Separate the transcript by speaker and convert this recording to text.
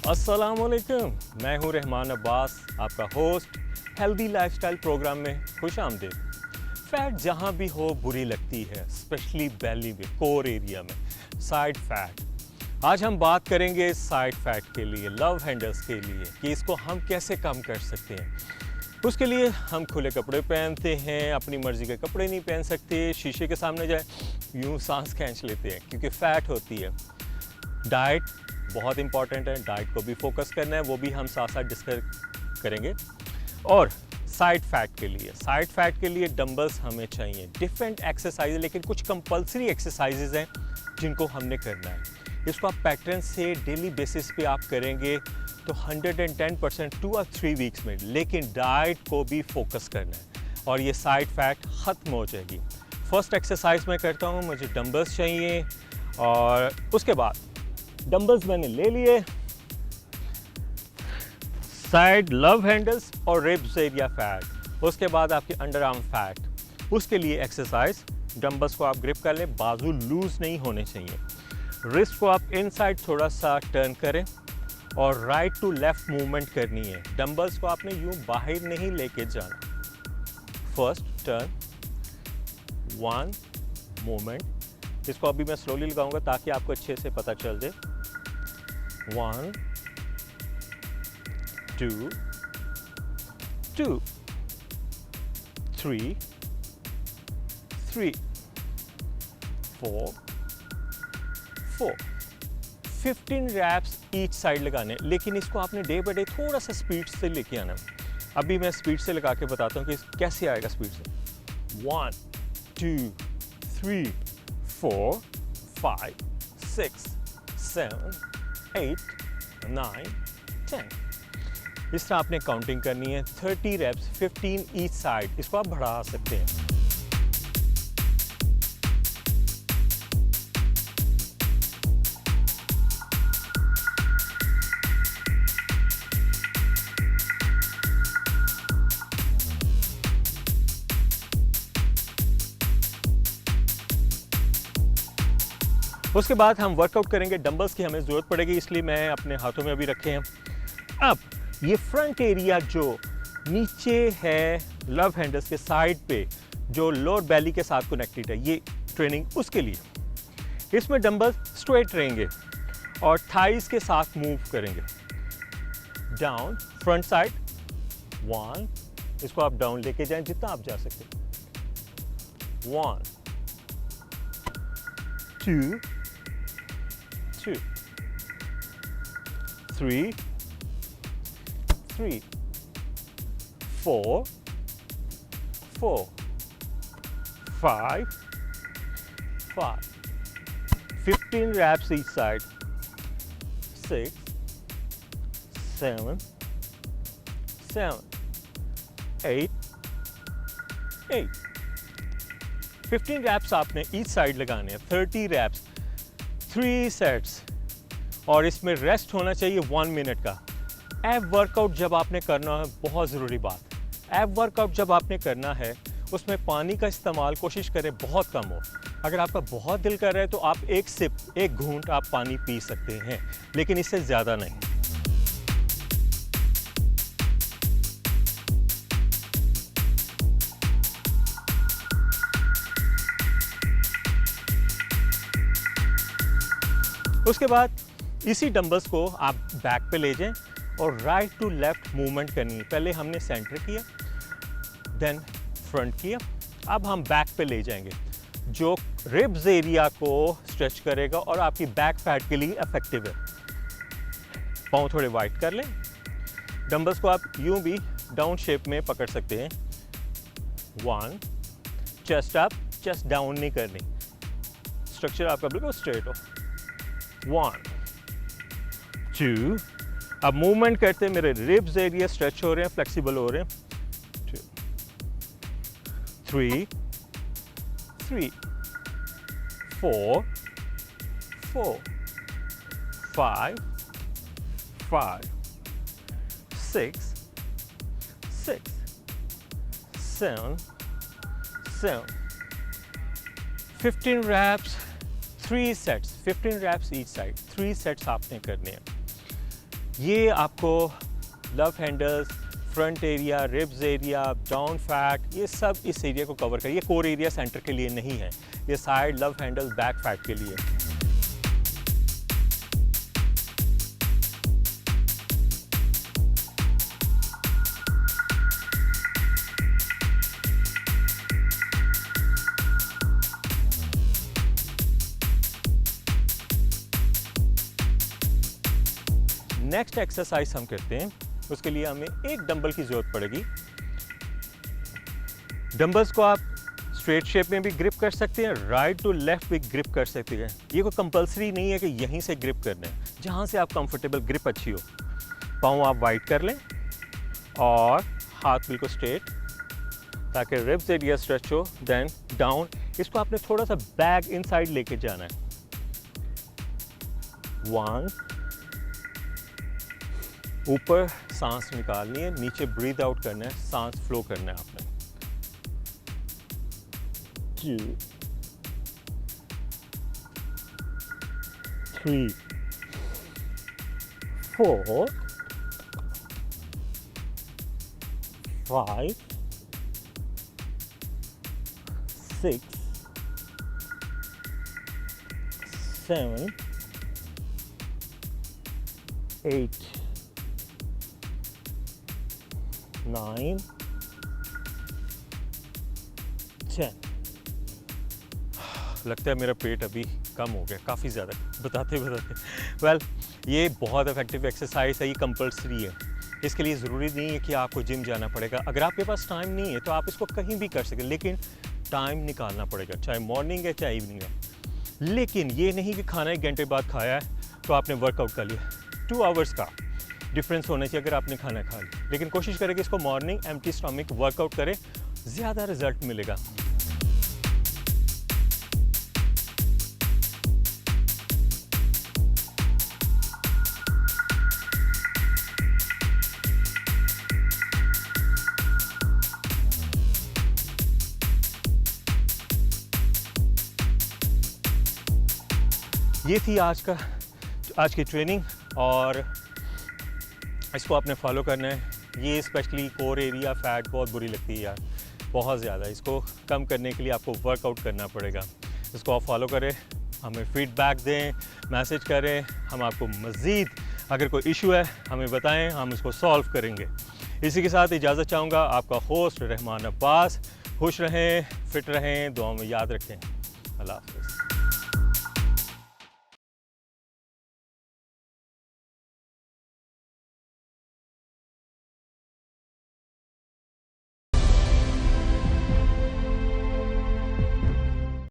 Speaker 1: अस्सलामुअलैकुम, मैं हूं रहमान अब्बास, आपका होस्ट हेल्दी लाइफस्टाइल प्रोग्राम में खुश आमदीद। फैट जहां भी हो बुरी लगती है, स्पेशली बेली में, कोर एरिया में, साइड फैट। आज हम बात करेंगे साइड फैट के लिए, लव हैंडल्स के लिए, कि इसको हम कैसे कम कर सकते हैं। उसके लिए हम खुले कपड़े पहनते हैं, अपनी मर्ज़ी के कपड़े नहीं पहन सकते, शीशे के सामने जाए यूँ सांस खींच लेते हैं क्योंकि फ़ैट होती है। डाइट बहुत इंपॉर्टेंट है, डाइट को भी फोकस करना है, वो भी हम साथ साथ डिस्कस करेंगे। और साइड फैट के लिए डंबल्स हमें चाहिए, डिफरेंट एक्सरसाइज, लेकिन कुछ कंपलसरी एक्सरसाइजेज हैं जिनको हमने करना है। इसको आप पैटर्न से डेली बेसिस पे आप करेंगे तो 110% 2 और 3 वीक्स में, लेकिन डाइट को भी फोकस करना है और ये साइड फैट ख़त्म हो जाएगी। फर्स्ट एक्सरसाइज मैं करता हूँ, मुझे डंबल्स चाहिए और उसके बाद डंबल्स मैंने ले लिए, साइड लव हैंडल्स और रिब्स एरिया फैट, उसके बाद आपके अंडर आर्म फैट। उसके लिए एक्सरसाइज, डंबल्स को आप ग्रिप कर लें, बाजू लूज नहीं होने चाहिए, रिस्ट को आप इनसाइड थोड़ा सा टर्न करें और राइट टू लेफ्ट मूवमेंट करनी है। डंबल्स को आपने यूं बाहर नहीं लेके जाना। फर्स्ट टर्न, 1 मूवमेंट, इसको अभी मैं स्लोली लगाऊंगा ताकि आपको अच्छे से पता चल जाए। 1 2 2 3 3 4 4 15 रैप्स ईच साइड लगाने, लेकिन इसको आपने डे बाय डे थोड़ा सा स्पीड से लेके आना। अभी मैं स्पीड से लगा के बताता हूँ कि कैसे आएगा स्पीड से। 1 2 3 4 5 6 7 8 9 10। इस तरह आपने काउंटिंग करनी है। 30 रेप्स, 15 ईच साइड, इसको आप बढ़ा सकते हैं। उसके बाद हम वर्कआउट करेंगे। डंबल्स की हमें ज़रूरत पड़ेगी, इसलिए मैं अपने हाथों में अभी रखे हैं। अब ये फ्रंट एरिया जो नीचे है लव हैंडल्स के साइड पे, जो लोअर बेली के साथ कनेक्टेड है, ये ट्रेनिंग उसके लिए। इसमें डंबल्स स्ट्रेट रहेंगे और थाइस के साथ मूव करेंगे। डाउन, फ्रंट साइड 1, इसको आप डाउन लेके जाएं जितना आप जा सकते। 1 2 2 3 3 4 4 5 5 15 reps each side, 6 7 7 8 8 15 रैप्स आपने ईच साइड लगाने हैं। 30 रैप्स, 3 सेट्स, और इसमें रेस्ट होना चाहिए 1 मिनट का। एब वर्कआउट जब आपने करना है, बहुत ज़रूरी बात, एब वर्कआउट जब आपने करना है उसमें पानी का इस्तेमाल कोशिश करें बहुत कम हो। अगर आपका बहुत दिल कर रहा है तो आप एक सिप, एक घूंट आप पानी पी सकते हैं, लेकिन इससे ज़्यादा नहीं। उसके बाद इसी डंबल्स को आप बैक पे ले जाएं और राइट टू लेफ्ट मूवमेंट करनी है। पहले हमने सेंटर किया, देन फ्रंट किया, अब हम बैक पे ले जाएंगे, जो रिब्स एरिया को स्ट्रेच करेगा और आपकी बैक फैट के लिए इफेक्टिव है। पाँव थोड़े वाइड कर लें। डंबल्स को आप यूं भी डाउन शेप में पकड़ सकते हैं। 1, चेस्ट अप, चेस्ट डाउन नहीं करनी, स्ट्रक्चर आपका बिल्कुल स्ट्रेट हो। 1 2, अब मूवमेंट करते मेरे रिब्स एरिया स्ट्रेच हो रहे हैं, फ्लेक्सिबल हो रहे हैं। 2 3 3 4 4 5 5 6 6 7 7 15 reps, 3 sets, 15 reps each side, 3 sets आपने करने हैं। ये आपको love handles, front area, ribs area, down fat, ये सब इस एरिया को कवर कर। ये कोर एरिया सेंटर के लिए नहीं है, ये side love handles back fat के लिए। नेक्स्ट एक्सरसाइज हम करते हैं, उसके लिए हमें एक डंबल की ज़रूरत पड़ेगी। डंबल्स को आप स्ट्रेट शेप में भी ग्रिप कर सकते हैं, राइट टू लेफ्ट भी ग्रिप कर सकते हैं। ये कोई कंपलसरी नहीं है कि यहीं से ग्रिप करना है, जहाँ से आप कंफर्टेबल, ग्रिप अच्छी हो। पाँव आप वाइड कर लें और हाथ बिल्कुल स्ट्रेट, ताकि रिब्स एरिया स्ट्रेच हो। देन डाउन, इसको आपने थोड़ा सा बैक इनसाइड लेके जाना है। 1, ऊपर सांस निकालनी है, नीचे ब्रीथ आउट करना है, सांस फ्लो करना है आपने। 2, 3, 4, 5, 6, 7, 8, 9, 10। लगता है मेरा पेट अभी कम हो गया, काफ़ी ज़्यादा बताते बताते। वेल, ये बहुत इफेक्टिव एक्सरसाइज है, ये कंपल्सरी है। इसके लिए ज़रूरी नहीं है कि आपको जिम जाना पड़ेगा। अगर आपके पास टाइम नहीं है तो आप इसको कहीं भी कर सकते, लेकिन टाइम निकालना पड़ेगा, चाहे मॉर्निंग है चाहे इवनिंग है। लेकिन ये नहीं कि खाना 1 घंटे बाद खाया है तो आपने वर्कआउट कर लिया। 2 आवर्स का डिफरेंस होना चाहिए अगर आपने खाना खा लिया। लेकिन कोशिश करें कि इसको मॉर्निंग एम्प्टी स्टमक वर्कआउट करें, ज़्यादा रिजल्ट मिलेगा। ये थी आज की ट्रेनिंग, और इसको आपने फॉलो करना है। ये स्पेशली कोर एरिया फैट बहुत बुरी लगती है यार, बहुत ज़्यादा। इसको कम करने के लिए आपको वर्कआउट करना पड़ेगा। इसको आप फॉलो करें, हमें फीडबैक दें, मैसेज करें। हम आपको मज़ीद अगर कोई इशू है हमें बताएं, हम इसको सॉल्व करेंगे। इसी के साथ इजाज़त चाहूँगा। आपका होस्ट रहमान अब्बास। खुश रहें, फिट रहें, दुआ में याद रखें। अल्लाह हाफ़िज़।